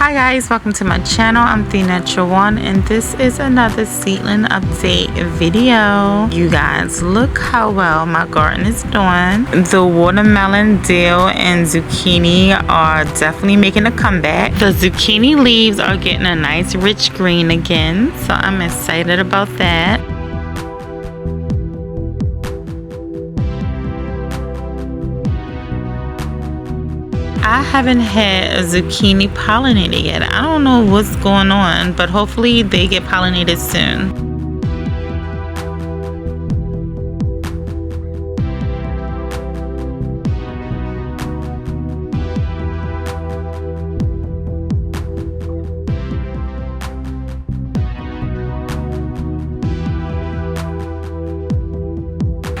Hi guys, welcome to my channel. I'm The Natural One and this is another seedling update video. You guys, look how well my garden is doing. The watermelon, dill, and zucchini are definitely making a comeback. The zucchini leaves are getting a nice rich green again, so I'm excited about that. I haven't had a zucchini pollinated yet. I don't know what's going on, but hopefully they get pollinated soon.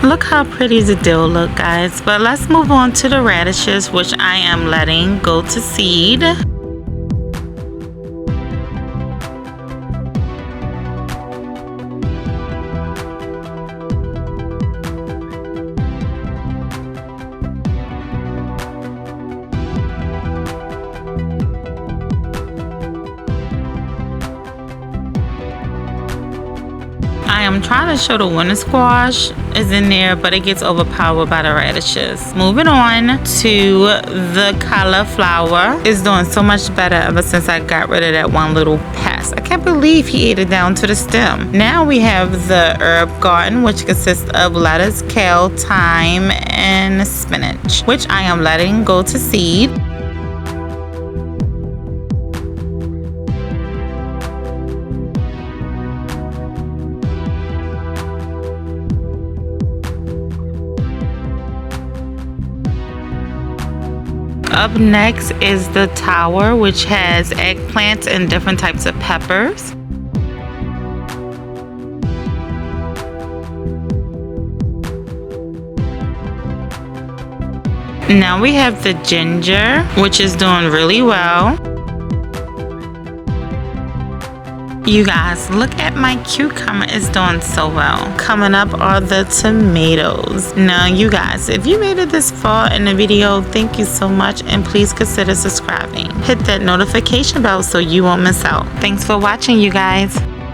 Look how pretty the dill look, guys. But let's move on to the radishes, which I am letting go to seed. I am trying to show the winter squash is in there, but it gets overpowered by the radishes. Moving on to the cauliflower. It's doing so much better ever since I got rid of that one little pest. I can't believe he ate it down to the stem. Now we have the herb garden, which consists of lettuce, kale, thyme, and spinach, which I am letting go to seed. Up next is the tower, which has eggplants and different types of peppers. Now we have the ginger, which is doing really well. You guys, look at my cucumber, it's doing so well. Coming up are the tomatoes. Now you guys, if you made it this far in the video, thank you so much, and please consider subscribing. Hit that notification bell so you won't miss out. Thanks for watching, you guys.